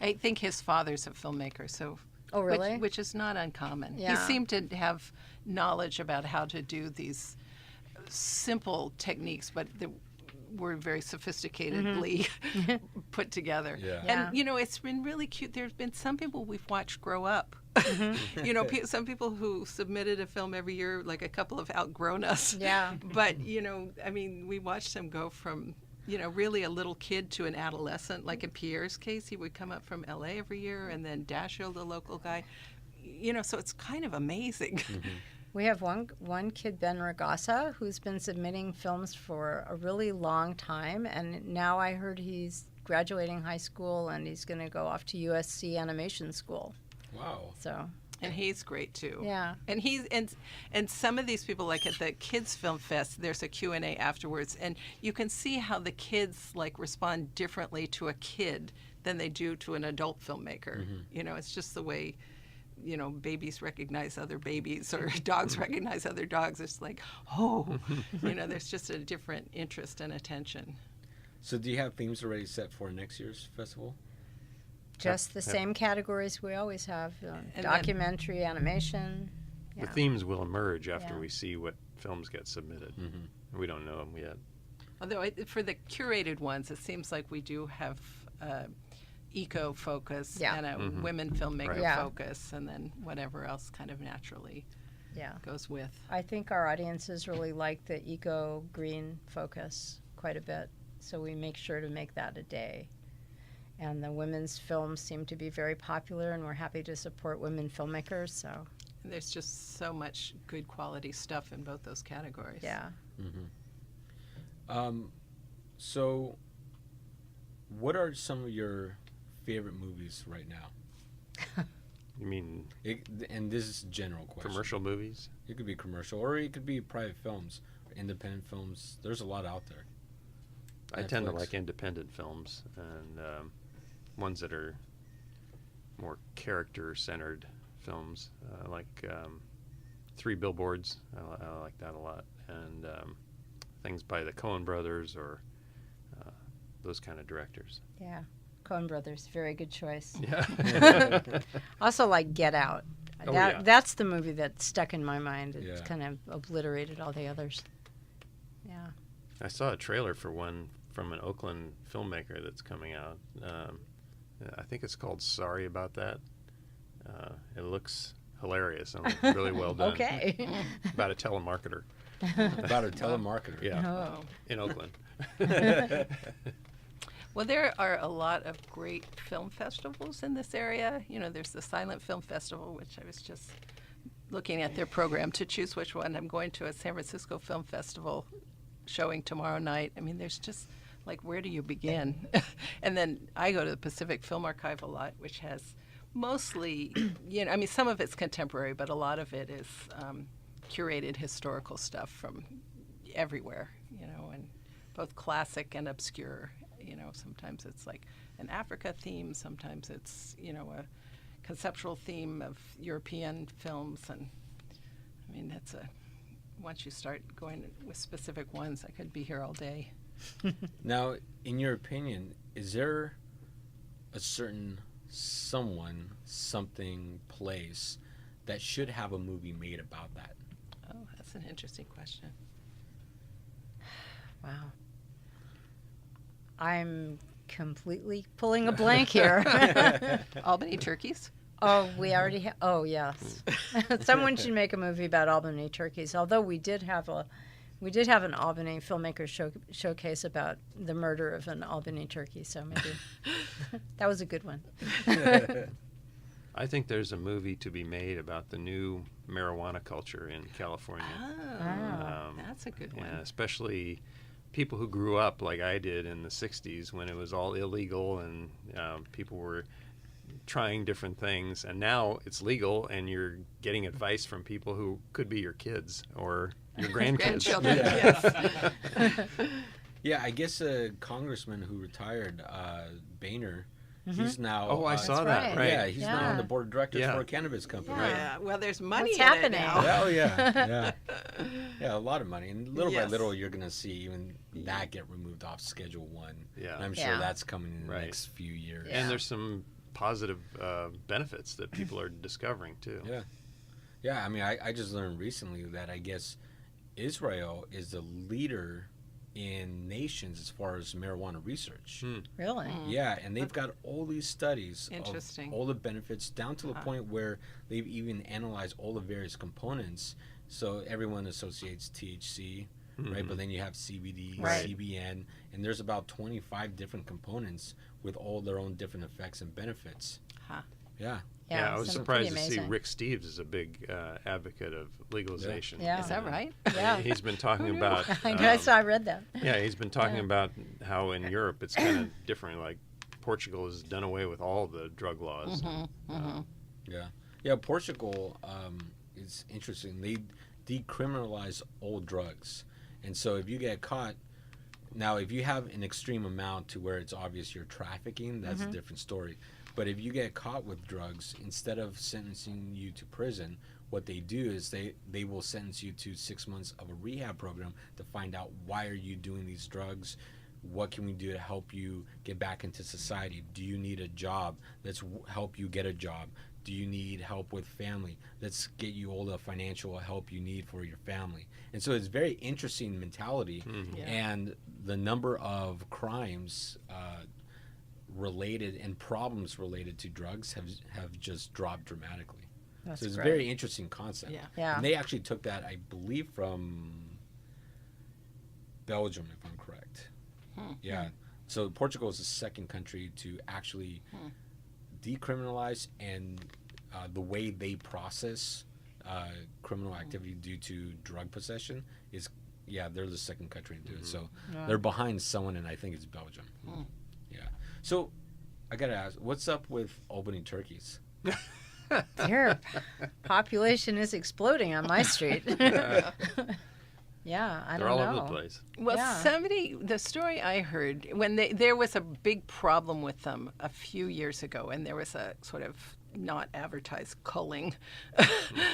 I think his father's a filmmaker, so... Oh, really? Which is not uncommon. Yeah. He seemed to have knowledge about how to do these simple techniques, but they were very sophisticatedly put together. Yeah. And, it's been really cute. There's been some people we've watched grow up. Some people who submitted a film every year, like a couple have outgrown us. Yeah. But, we watched them go from... really a little kid to an adolescent. Like in Pierre's case, he would come up from LA every year, and then Dashiell, the local guy. So it's kind of amazing. We have one kid, Ben Ragasa, who's been submitting films for a really long time, and now I heard he's graduating high school and he's going to go off to USC Animation School. Wow. So. And he's great too. Yeah. And he's and some of these people, like at the Kids Film Fest, there's a Q&A afterwards, and you can see how the kids respond differently to a kid than they do to an adult filmmaker. It's just the way babies recognize other babies or dogs recognize other dogs. It's like, there's just a different interest and attention. So do you have themes already set for next year's festival? Just the same categories we always have, documentary, animation. The themes will emerge after we see what films get submitted. We don't know them yet. Although for the curated ones, it seems like we do have eco focus and a women filmmaker focus, and then whatever else kind of naturally goes with. I think our audiences really like the eco green focus quite a bit, so we make sure to make that a day. And the women's films seem to be very popular, and we're happy to support women filmmakers. So and there's just so much good quality stuff in both those categories. Yeah. So what are some of your favorite movies right now? You mean... and this is a general question. Commercial movies? It could be commercial, or it could be private films, or independent films. There's a lot out there. I tend to like independent films and ones that are more character-centered films, like 3 Billboards. I like that a lot, and things by the Coen brothers or those kind of directors. Yeah, Coen brothers, very good choice. Yeah. Also like Get Out. That's the movie that stuck in my mind. It's kind of obliterated all the others. Yeah. I saw a trailer for one from an Oakland filmmaker that's coming out. I think it's called Sorry About That. It looks hilarious and really well done. Okay. About a telemarketer. About a telemarketer. Yeah. In Oakland. Well, there are a lot of great film festivals in this area. There's the Silent Film Festival, which I was just looking at their program to choose which one. I'm going to a San Francisco Film Festival showing tomorrow night. I mean, there's just, where do you begin? And then I go to the Pacific Film Archive a lot, which has mostly, some of it's contemporary, but a lot of it is curated historical stuff from everywhere, and both classic and obscure. Sometimes it's like an Africa theme, sometimes it's, a conceptual theme of European films. And, it's once you start going with specific ones, I could be here all day. Now, in your opinion, is there a certain someone, something, place that should have a movie made about that? Oh, that's an interesting question. Wow. I'm completely pulling a blank here. Albany Turkeys? Oh, we already have. Oh, yes. Someone should make a movie about Albany Turkeys. Although we did have an Albany Filmmakers showcase about the murder of an Albany turkey. So maybe that was a good one. I think there's a movie to be made about the new marijuana culture in California. Oh, that's a good one. Yeah, especially people who grew up like I did in the 60s when it was all illegal and people were trying different things, and now it's legal and you're getting advice from people who could be your kids or your grandkids. Grandchildren, yes. Yeah, I guess a congressman who retired, Boehner, he's now... Oh, I saw that, right. Yeah, he's now on the board of directors for a cannabis company. Yeah, well, there's money What's in happening? it now. Oh, yeah. Yeah, a lot of money. And little by Yes. little, you're going to see even that get removed off Schedule 1. Yeah. And I'm sure Yeah. that's coming in the Right. next few years. Yeah. And there's some positive benefits that people are discovering too. Yeah, I mean, I just learned recently that I guess Israel is the leader in nations as far as marijuana research. Really? Yeah, and they've got all these studies Interesting. of all the benefits down to the point where they've even analyzed all the various components. So everyone associates THC, right? But then you have CBD, Right. CBN, and there's about 25 different components with all their own different effects and benefits. Huh. Yeah. Yeah, I was sounds surprised pretty to see amazing. Rick Steves is a big advocate of legalization. Yeah. Is that right? Yeah. He's been talking about. I read that. Yeah, he's been talking about how in Europe it's kind of different. Like Portugal has done away with all the drug laws. Yeah, Portugal is interesting. They decriminalize all drugs. And so if you get caught, now if you have an extreme amount to where it's obvious you're trafficking, that's a different story. But if you get caught with drugs, instead of sentencing you to prison, what they do is they will sentence you to 6 months of a rehab program to find out why are you doing these drugs. What can we do to help you get back into society? Do you need a job? Let's help you get a job. Do you need help with family? Let's get you all the financial help you need for your family. And so it's very interesting mentality. Yeah. And the number of crimes related and problems related to drugs have just dropped dramatically. That's so it's a great. very interesting concept. Yeah. Yeah. And they actually took that, I believe, from Belgium, if I'm correct. Yeah. So Portugal is the second country to actually decriminalize, and the way they process criminal activity due to drug possession is, they're the second country to do it. So they're behind someone, and I think it's Belgium. Yeah. So I got to ask, what's up with Albany Turkeys? Their population is exploding on my street. Yeah, I They're don't all know. over the place. Well, Yeah. the story I heard, when there was a big problem with them a few years ago, and there was a sort of not advertised culling.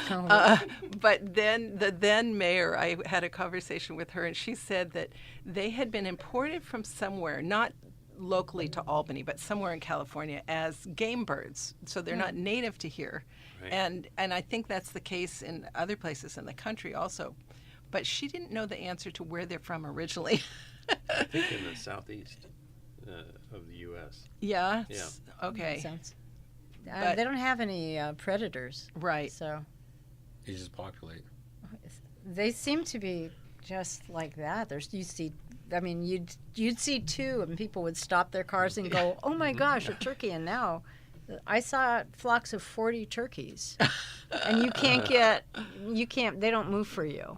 But then the then mayor, I had a conversation with her, and she said that they had been imported from somewhere, not locally to Albany, but somewhere in California as game birds. So they're not native to here. Right. And I think that's the case in other places in the country also. But she didn't know the answer to where they're from originally. I think in the southeast of the U.S. Yeah? Yeah. Okay. Makes sense. But- They don't have any predators, Right. so They just populate. they seem to be just like that. You'd see two, and people would stop their cars and go, "Oh my gosh, a turkey!" And now, I saw flocks of 40 turkeys, and you can't. They don't move for you.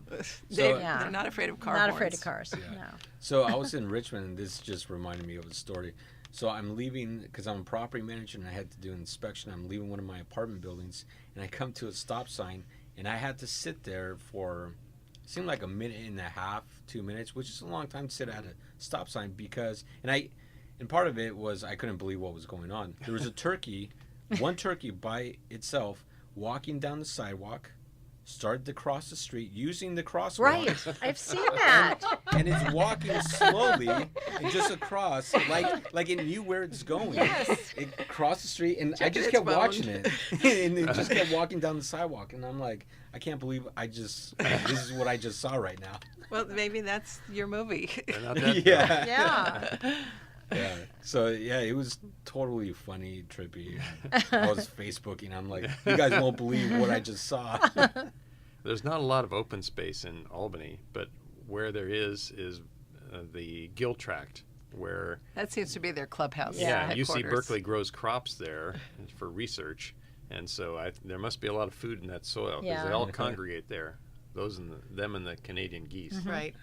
They're not afraid of car Not horns. afraid of cars. Yeah. No. So I was in Richmond, and this just reminded me of a story. So I'm leaving, because I'm a property manager and I had to do an inspection. I'm leaving one of my apartment buildings, and I come to a stop sign, and I had to sit there for, it seemed like a minute and a half, 2 minutes, which is a long time to sit at a stop sign because, and part of it was I couldn't believe what was going on. There was a turkey, one turkey by itself, walking down the sidewalk, started to cross the street using the crosswalk. Right. I've seen that. And it's walking slowly and just across, like it knew where it's going. Yes. It crossed the street, and I just its kept bone. watching it. And it just kept walking down the sidewalk. And I'm like, I can't believe this is what I just saw right now. Well, maybe that's your movie. They're not that Yeah. Yeah. Yeah. So, yeah, it was totally funny, trippy. I was Facebooking. I'm like, you guys won't believe what I just saw. There's not a lot of open space in Albany, but where there is the Gill Tract, where That seems to be their clubhouse. Yeah. UC headquarters. Berkeley grows crops there for research, and so there must be a lot of food in that soil because Yeah. they all congregate there. Those and them and the Canadian geese. Right.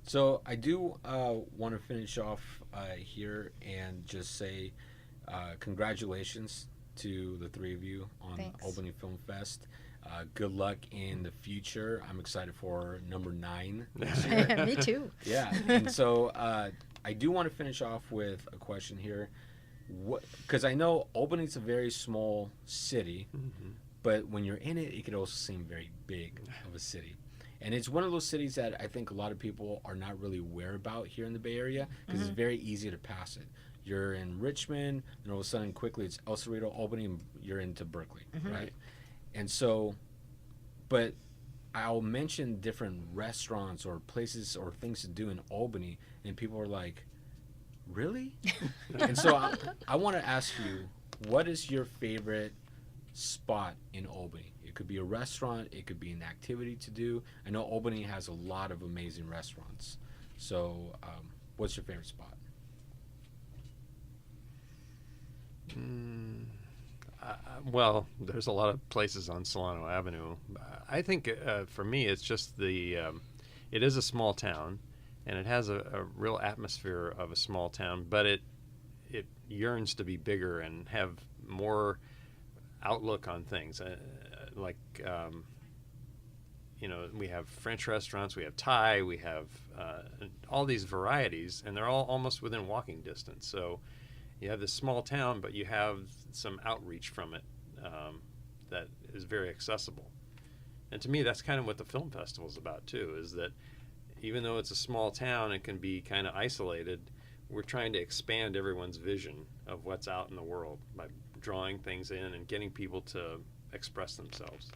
So I do want to finish off here and just say congratulations to the three of you on Thanks. Albany Film Fest. Good luck in the future. I'm excited for number 9 next year. Me too. Yeah, and so I do want to finish off with a question here, because I know Albany's a very small city, but when you're in it, it could also seem very big of a city. And it's one of those cities that I think a lot of people are not really aware about here in the Bay Area, because it's very easy to pass it. You're in Richmond, and all of a sudden, quickly, it's El Cerrito, Albany, and you're into Berkeley, right? And so, but I'll mention different restaurants or places or things to do in Albany, and people are like, really? And so I want to ask you, what is your favorite spot in Albany? It could be a restaurant, it could be an activity to do. I know Albany has a lot of amazing restaurants. So what's your favorite spot? Well, there's a lot of places on Solano Avenue. I think for me, it's just it is a small town, and it has a real atmosphere of a small town, but it yearns to be bigger and have more outlook on things. We have French restaurants, we have Thai, we have all these varieties, and they're all almost within walking distance. So you have this small town, but you have some outreach from it that is very accessible. And to me, that's kind of what the film festival is about too, is that even though it's a small town, it can be kind of isolated. We're trying to expand everyone's vision of what's out in the world by drawing things in and getting people to express themselves.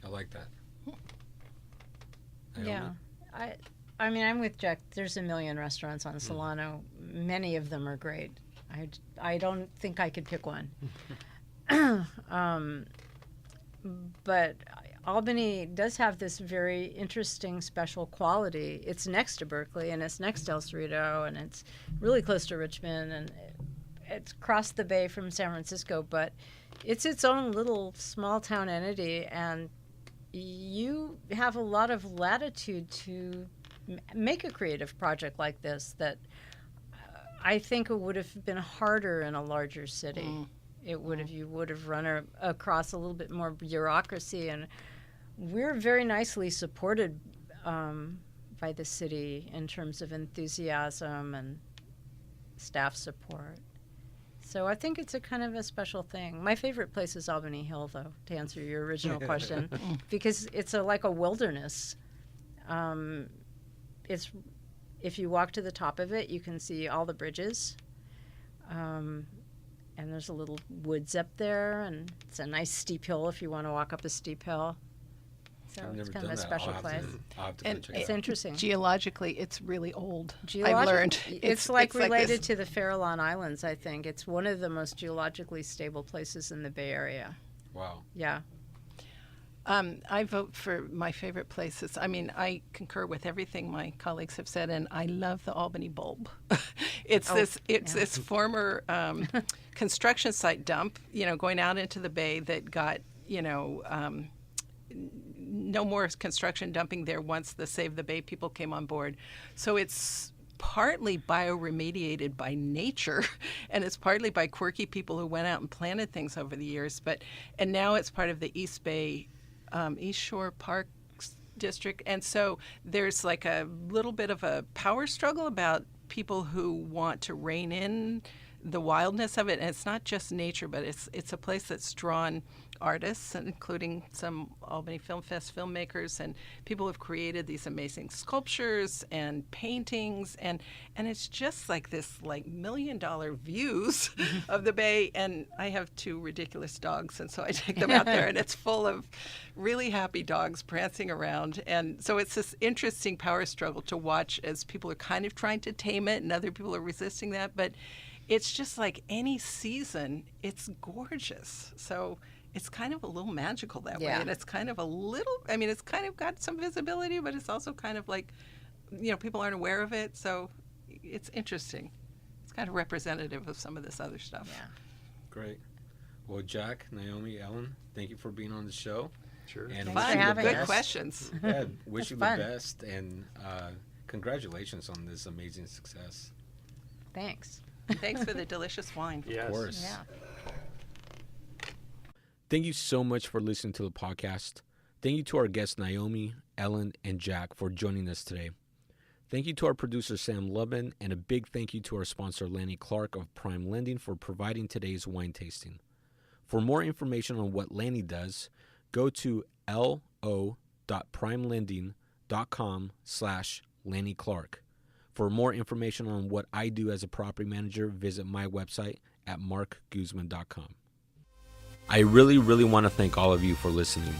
I like that. Yeah. I mean, I'm with Jack. There's a million restaurants on Solano. Many of them are great. I don't think I could pick one. But Albany does have this very interesting special quality. It's next to Berkeley, and it's next to El Cerrito, and it's really close to Richmond, and it's across the bay from San Francisco, but it's its own little small town entity, and you have a lot of latitude to make a creative project like this that I think it would have been harder in a larger city. You would have run across a little bit more bureaucracy, and we're very nicely supported by the city in terms of enthusiasm and staff support. So I think it's a kind of a special thing. My favorite place is Albany Hill, though, to answer your original question, because it's like a wilderness. It's if you walk to the top of it, you can see all the bridges. And there's a little woods up there, and it's a nice steep hill if you want to walk up a steep hill. So I've it's never kind of done a that. special place. I'll have to go And check it It's out. interesting. Geologically, it's really old. Geologic- I've learned. It's like related this. to the Farallon Islands, I think. It's one of the most geologically stable places in the Bay Area. Wow. Yeah. I vote for my favorite places. I mean, I concur with everything my colleagues have said, and I love the Albany Bulb. It's this former construction site dump, going out into the bay that got, no more construction dumping there once the Save the Bay people came on board. So it's partly bioremediated by nature, and it's partly by quirky people who went out and planted things over the years. And now it's part of the East Bay, East Shore Parks District. And so there's like a little bit of a power struggle about people who want to rein in the wildness of it. And it's not just nature, but it's a place that's drawn artists, including some Albany Film Fest filmmakers, and people have created these amazing sculptures and paintings, and it's just like this like $1 million views of the bay. And I have 2 ridiculous dogs, and so I take them out there, and it's full of really happy dogs prancing around. And so it's this interesting power struggle to watch as people are kind of trying to tame it and other people are resisting that. But it's just like any season, it's gorgeous. So it's kind of a little magical that way. And it's kind of a little, I mean, it's kind of got some visibility, but it's also kind of like, people aren't aware of it. So it's interesting. It's kind of representative of some of this other stuff. Yeah. Great. Well, Jack, Naomi, Ellen, thank you for being on the show. Sure. And Thanks wish for you the having Good us. questions. Yeah, wish you the fun. best, and congratulations on this amazing success. Thanks. Thanks for the delicious wine. Yes. Of course. Yeah. Thank you so much for listening to the podcast. Thank you to our guests Naomi, Ellen, and Jack for joining us today. Thank you to our producer Sam Lubin, and a big thank you to our sponsor Lanny Clark of Prime Lending for providing today's wine tasting. For more information on what Lanny does, go to lo.primelending.com/Lanny Clark. For more information on what I do as a property manager, visit my website at marcguzman.com. I really want to thank all of you for listening.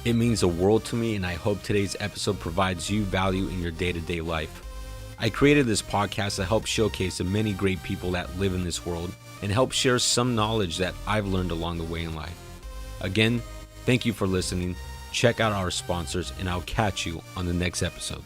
It means the world to me, and I hope today's episode provides you value in your day-to-day life. I created this podcast to help showcase the many great people that live in this world and help share some knowledge that I've learned along the way in life. Again, thank you for listening. Check out our sponsors, and I'll catch you on the next episode.